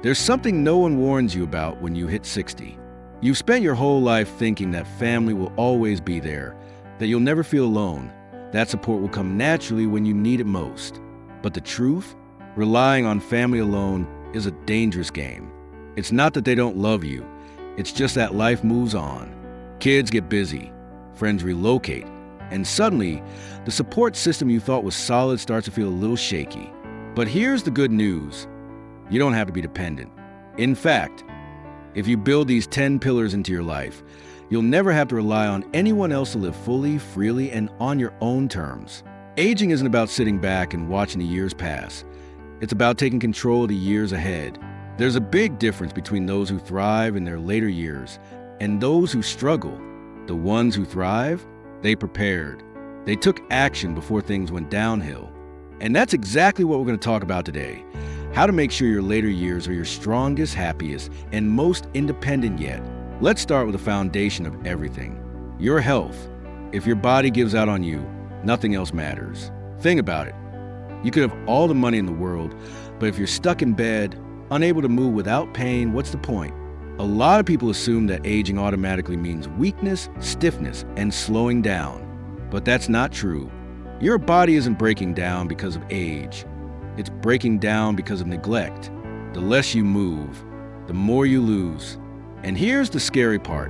There's something no one warns you about when you hit 60. You've spent your whole life thinking that family will always be there, that you'll never feel alone, that support will come naturally when you need it most. But the truth? Relying on family alone is a dangerous game. It's not that they don't love you, it's just that life moves on. Kids get busy, friends relocate, and suddenly, the support system you thought was solid starts to feel a little shaky. But here's the good news. You don't have to be dependent. In fact, if you build these 10 pillars into your life, you'll never have to rely on anyone else to live fully, freely, and on your own terms. Aging isn't about sitting back and watching the years pass. It's about taking control of the years ahead. There's a big difference between those who thrive in their later years and those who struggle. The ones who thrive, they prepared. They took action before things went downhill. And that's exactly what we're going to talk about today. How to make sure your later years are your strongest, happiest, and most independent yet. Let's start with the foundation of everything. Your health. If your body gives out on you, nothing else matters. Think about it. You could have all the money in the world, but if you're stuck in bed, unable to move without pain, what's the point? A lot of people assume that aging automatically means weakness, stiffness, and slowing down. But that's not true. Your body isn't breaking down because of age. It's breaking down because of neglect. The less you move, the more you lose. And here's the scary part.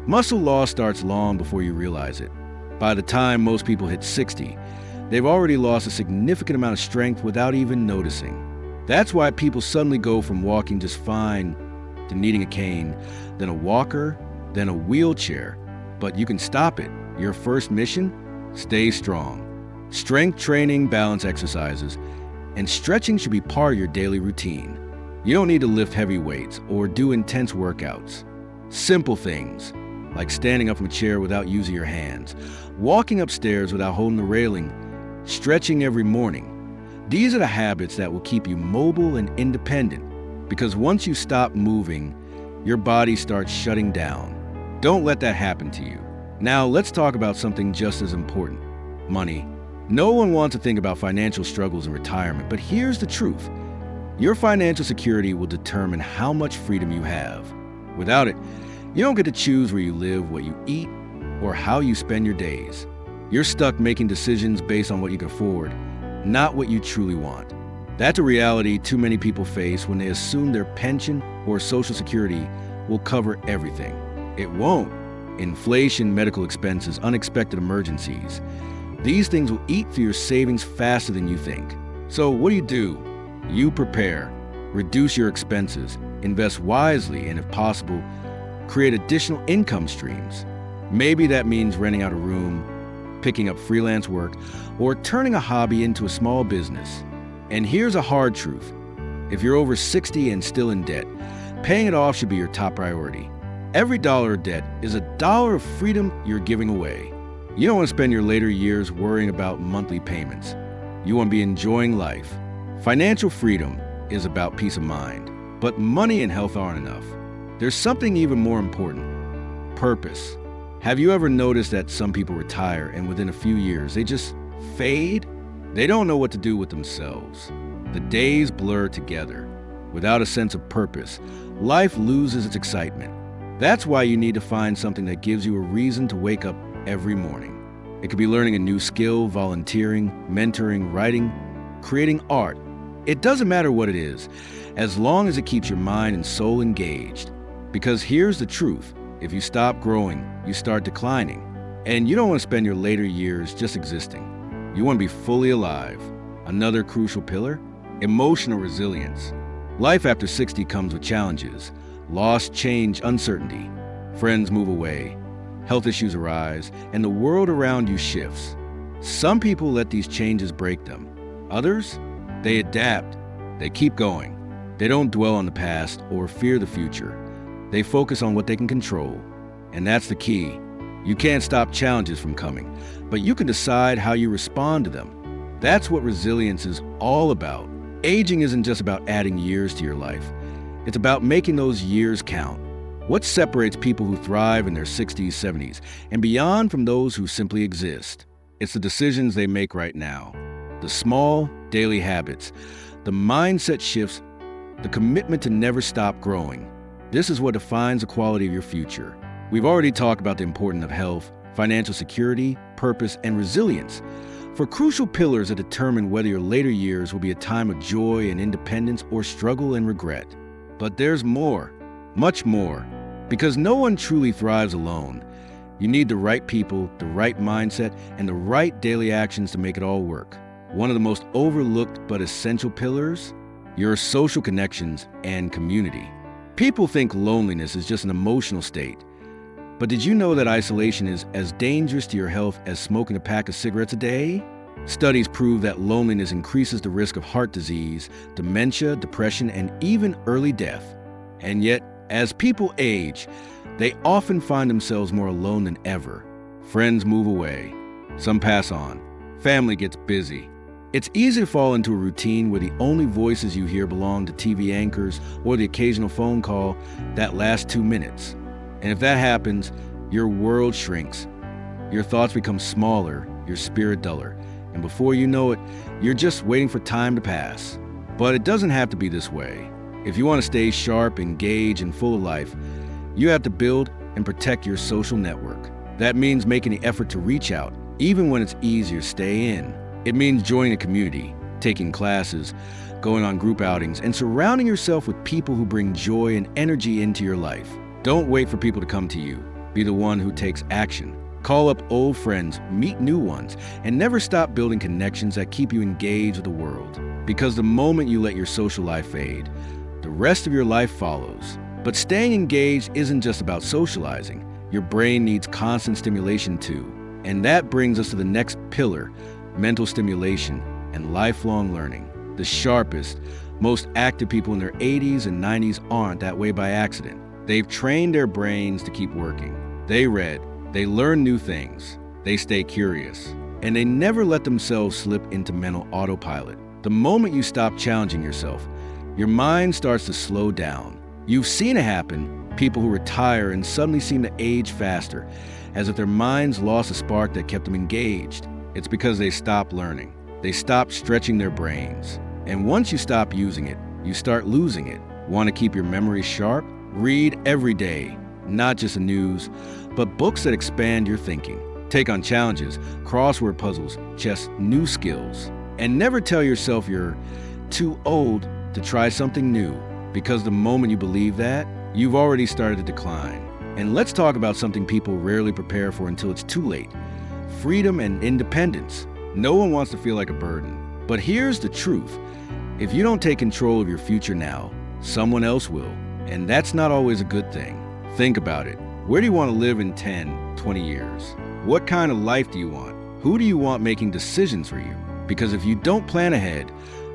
Muscle loss starts long before you realize it. By the time most people hit 60, they've already lost a significant amount of strength without even noticing. That's why people suddenly go from walking just fine to needing a cane, then a walker, then a wheelchair. But you can stop it. Your first mission? Stay strong. Strength training, balance exercises, and stretching should be part of your daily routine. You don't need to lift heavy weights or do intense workouts. Simple things, like standing up from a chair without using your hands, walking upstairs without holding the railing, stretching every morning. These are the habits that will keep you mobile and independent, because once you stop moving, your body starts shutting down. Don't let that happen to you. Now let's talk about something just as important: money. No one wants to think about financial struggles in retirement, but here's the truth. Your financial security will determine how much freedom you have. Without it, you don't get to choose where you live, what you eat, or how you spend your days. You're stuck making decisions based on what you can afford, not what you truly want. That's a reality too many people face when they assume their pension or Social Security will cover everything. It won't. Inflation, medical expenses, unexpected emergencies. These things will eat through your savings faster than you think. So what do? You prepare. Reduce your expenses. Invest wisely, and if possible, create additional income streams. Maybe that means renting out a room, picking up freelance work, or turning a hobby into a small business. And here's a hard truth. If you're over 60 and still in debt, paying it off should be your top priority. Every dollar of debt is a dollar of freedom you're giving away. You don't want to spend your later years worrying about monthly payments. You want to be enjoying life. Financial freedom is about peace of mind, but money and health aren't enough. There's something even more important: purpose. Have you ever noticed that some people retire and within a few years they just fade? They don't know what to do with themselves. The days blur together. Without a sense of purpose, life loses its excitement. That's why you need to find something that gives you a reason to wake up every morning. It could be learning a new skill, volunteering, mentoring, writing, creating art. It doesn't matter what it is, as long as it keeps your mind and soul engaged. Because here's the truth. If you stop growing, you start declining. And you don't want to spend your later years just existing. You want to be fully alive. Another crucial pillar: emotional resilience. Life after 60 comes with challenges: loss, change, uncertainty. Friends move away, health issues arise, and the world around you shifts. Some people let these changes break them. Others, they adapt. They keep going. They don't dwell on the past or fear the future. They focus on what they can control. And that's the key. You can't stop challenges from coming, but you can decide how you respond to them. That's what resilience is all about. Aging isn't just about adding years to your life. It's about making those years count. What separates people who thrive in their 60s, 70s, and beyond from those who simply exist? It's the decisions they make right now. The small, daily habits, the mindset shifts, the commitment to never stop growing. This is what defines the quality of your future. We've already talked about the importance of health, financial security, purpose, and resilience. For crucial pillars that determine whether your later years will be a time of joy and independence or struggle and regret. But there's more, much more, because no one truly thrives alone. You need the right people, the right mindset, and the right daily actions to make it all work. One of the most overlooked but essential pillars, your social connections and community. People think loneliness is just an emotional state. But did you know that isolation is as dangerous to your health as smoking a pack of cigarettes a day? Studies prove that loneliness increases the risk of heart disease, dementia, depression, and even early death. And yet, as people age, they often find themselves more alone than ever. Friends move away. Some pass on. Family gets busy. It's easy to fall into a routine where the only voices you hear belong to TV anchors or the occasional phone call that lasts 2 minutes. And if that happens, your world shrinks. Your thoughts become smaller, your spirit duller, and before you know it, you're just waiting for time to pass. But it doesn't have to be this way. If you want to stay sharp, engaged, and full of life, you have to build and protect your social network. That means making the effort to reach out, even when it's easier to stay in. It means joining a community, taking classes, going on group outings, and surrounding yourself with people who bring joy and energy into your life. Don't wait for people to come to you. Be the one who takes action. Call up old friends, meet new ones, and never stop building connections that keep you engaged with the world. Because the moment you let your social life fade, the rest of your life follows. But staying engaged isn't just about socializing. Your brain needs constant stimulation too. And that brings us to the next pillar, mental stimulation and lifelong learning. The sharpest, most active people in their 80s and 90s aren't that way by accident. They've trained their brains to keep working. They read, they learn new things, they stay curious, and they never let themselves slip into mental autopilot. The moment you stop challenging yourself, your mind starts to slow down. You've seen it happen, people who retire and suddenly seem to age faster, as if their minds lost a spark that kept them engaged. It's because they stopped learning. They stopped stretching their brains. And once you stop using it, you start losing it. Want to keep your memory sharp? Read every day, not just the news, but books that expand your thinking. Take on challenges, crossword puzzles, chess, new skills. And never tell yourself you're too old to try something new, because the moment you believe that, you've already started to decline. And let's talk about something people rarely prepare for until it's too late. Freedom and independence. No one wants to feel like a burden. But here's the truth. If you don't take control of your future now, someone else will. And that's not always a good thing. Think about it. Where do you want to live in 10, 20 years? What kind of life do you want? Who do you want making decisions for you? Because if you don't plan ahead,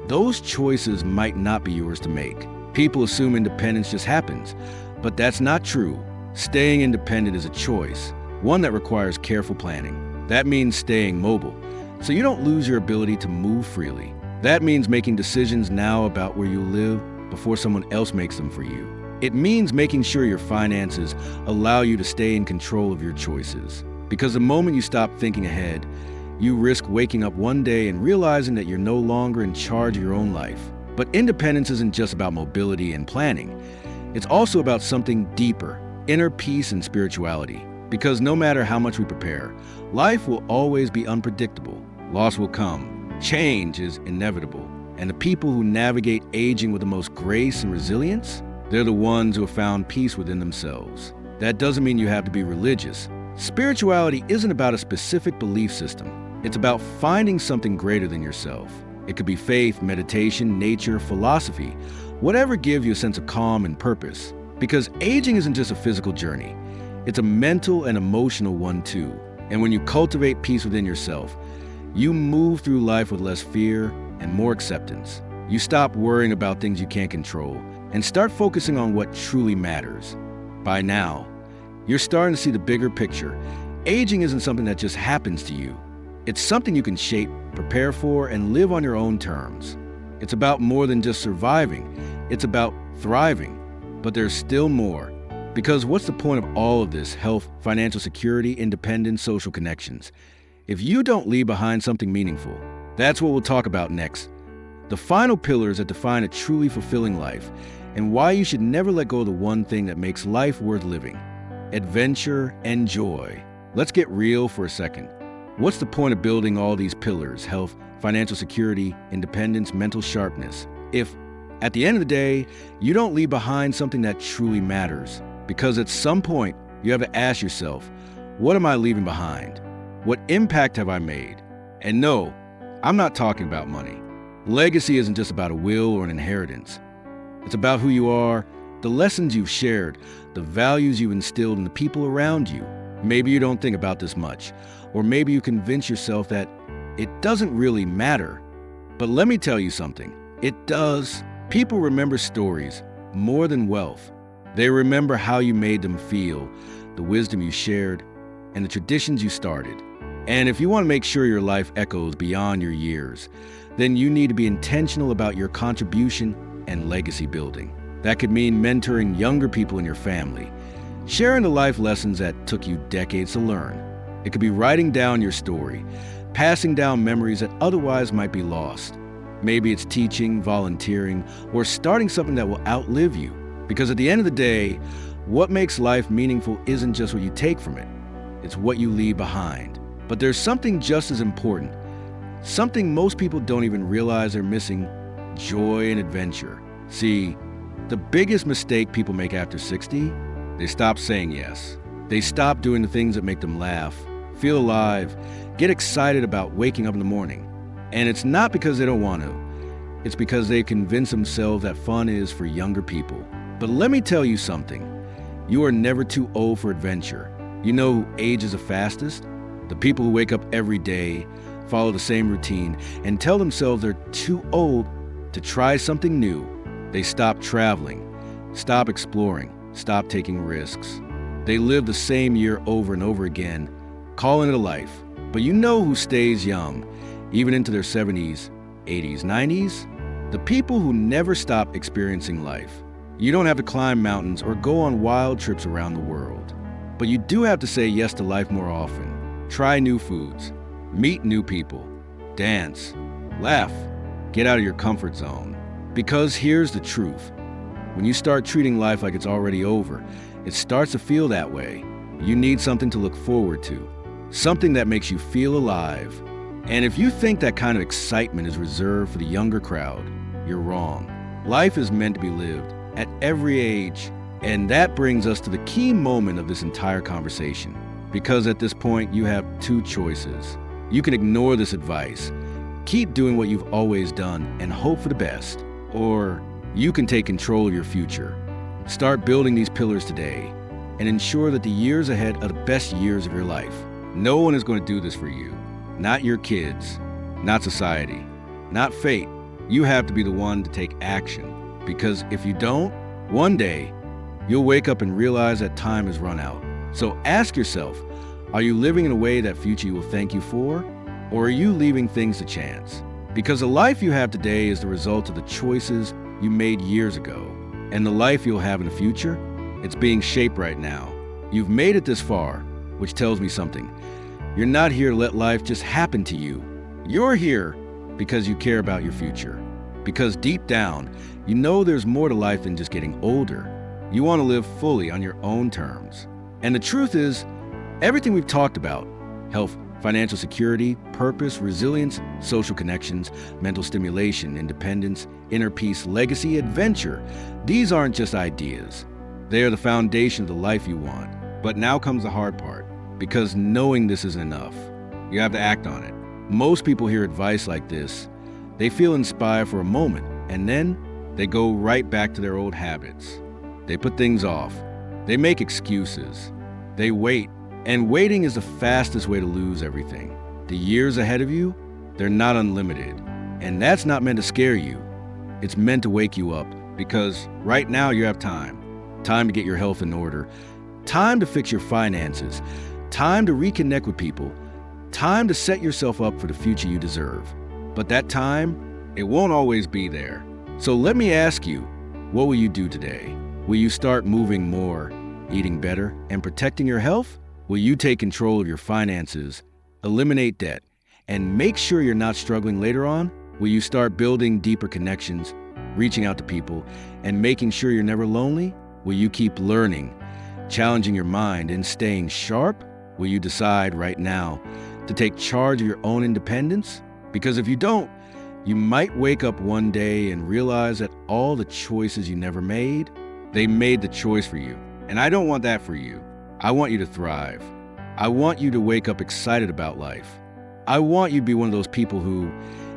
those choices might not be yours to make. People assume independence just happens, but that's not true. Staying independent is a choice, one that requires careful planning. That means staying mobile, so you don't lose your ability to move freely. That means making decisions now about where you live before someone else makes them for you. It means making sure your finances allow you to stay in control of your choices. Because the moment you stop thinking ahead, you risk waking up one day and realizing that you're no longer in charge of your own life. But independence isn't just about mobility and planning. It's also about something deeper, inner peace and spirituality. Because no matter how much we prepare, life will always be unpredictable. Loss will come. Change is inevitable. And the people who navigate aging with the most grace and resilience, they're the ones who have found peace within themselves. That doesn't mean you have to be religious. Spirituality isn't about a specific belief system. It's about finding something greater than yourself. It could be faith, meditation, nature, philosophy, whatever gives you a sense of calm and purpose. Because aging isn't just a physical journey. It's a mental and emotional one too. And when you cultivate peace within yourself, you move through life with less fear and more acceptance. You stop worrying about things you can't control and start focusing on what truly matters. By now, you're starting to see the bigger picture. Aging isn't something that just happens to you. It's something you can shape, prepare for, and live on your own terms. It's about more than just surviving. It's about thriving. But there's still more. Because what's the point of all of this health, financial security, independence, social connections, if you don't leave behind something meaningful? That's what we'll talk about next. the final pillars that define a truly fulfilling life, and why you should never let go of the one thing that makes life worth living: adventure and joy. Let's get real for a second. What's the point of building all these pillars: health, financial security, independence, mental sharpness, if at the end of the day, you don't leave behind something that truly matters? Because at some point, you have to ask yourself, what am I leaving behind? What impact have I made? And no, I'm not talking about money. Legacy isn't just about a will or an inheritance. It's about who you are, the lessons you've shared, the values you've instilled in the people around you. Maybe you don't think about this much, or maybe you convince yourself that it doesn't really matter. But let me tell you something, it does. People remember stories more than wealth. They remember how you made them feel, the wisdom you shared, and the traditions you started. And if you want to make sure your life echoes beyond your years, then you need to be intentional about your contribution and legacy building. That could mean mentoring younger people in your family, sharing the life lessons that took you decades to learn. It could be writing down your story, passing down memories that otherwise might be lost. Maybe it's teaching, volunteering, or starting something that will outlive you. Because at the end of the day, what makes life meaningful isn't just what you take from it, it's what you leave behind. But there's something just as important, something most people don't even realize they're missing: joy and adventure. See, the biggest mistake people make after 60, they stop saying yes. They stop doing the things that make them laugh, feel alive, get excited about waking up in the morning. And it's not because they don't want to. It's because they've convinced themselves that fun is for younger people. But let me tell you something. You are never too old for adventure. You know who ages the fastest? The people who wake up every day, follow the same routine, and tell themselves they're too old to try something new. They stop traveling, stop exploring, stop taking risks. They live the same year over and over again, calling it a life. But you know who stays young, even into their 70s, 80s, 90s? The people who never stop experiencing life. You don't have to climb mountains or go on wild trips around the world. But you do have to say yes to life more often. Try new foods, meet new people, dance, laugh, get out of your comfort zone. Because here's the truth. When you start treating life like it's already over, it starts to feel that way. You need something to look forward to, something that makes you feel alive. And if you think that kind of excitement is reserved for the younger crowd, you're wrong. Life is meant to be lived at every age. And that brings us to the key moment of this entire conversation. Because at this point, you have two choices. You can ignore this advice, keep doing what you've always done, and hope for the best. Or you can take control of your future. Start building these pillars today and ensure that the years ahead are the best years of your life. No one is going to do this for you. Not your kids, not society, not fate. You have to be the one to take action. Because if you don't, one day, you'll wake up and realize that time has run out. So ask yourself, are you living in a way that future you will thank you for? Or are you leaving things to chance? Because the life you have today is the result of the choices you made years ago. And the life you'll have in the future, it's being shaped right now. You've made it this far, which tells me something. You're not here to let life just happen to you. You're here because you care about your future. Because deep down, you know there's more to life than just getting older. You want to live fully on your own terms. And the truth is, everything we've talked about, health, financial security, purpose, resilience, social connections, mental stimulation, independence, inner peace, legacy, adventure, these aren't just ideas. They are the foundation of the life you want. But now comes the hard part, because knowing this isn't enough. You have to act on it. Most people hear advice like this, they feel inspired for a moment, and then they go right back to their old habits. They put things off. They make excuses. They wait. And waiting is the fastest way to lose everything. The years ahead of you, they're not unlimited. And that's not meant to scare you. It's meant to wake you up, because right now you have time. Time to get your health in order. Time to fix your finances. Time to reconnect with people. Time to set yourself up for the future you deserve. But that time, it won't always be there. So let me ask you, what will you do today? Will you start moving more, eating better, and protecting your health? Will you take control of your finances, eliminate debt, and make sure you're not struggling later on? Will you start building deeper connections, reaching out to people, and making sure you're never lonely? Will you keep learning, challenging your mind, and staying sharp? Will you decide right now to take charge of your own independence? Because if you don't, you might wake up one day and realize that all the choices you never made, they made the choice for you. And I don't want that for you. I want you to thrive. I want you to wake up excited about life. I want you to be one of those people who,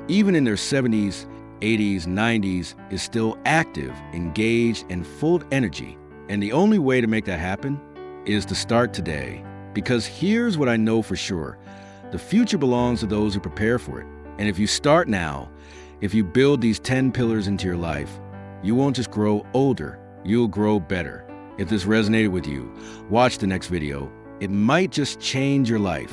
even in their 70s, 80s, 90s, is still active, engaged, and full of energy. And the only way to make that happen is to start today. Because here's what I know for sure. The future belongs to those who prepare for it. And if you start now, if you build these 10 pillars into your life, you won't just grow older, you'll grow better. If this resonated with you, watch the next video. It might just change your life.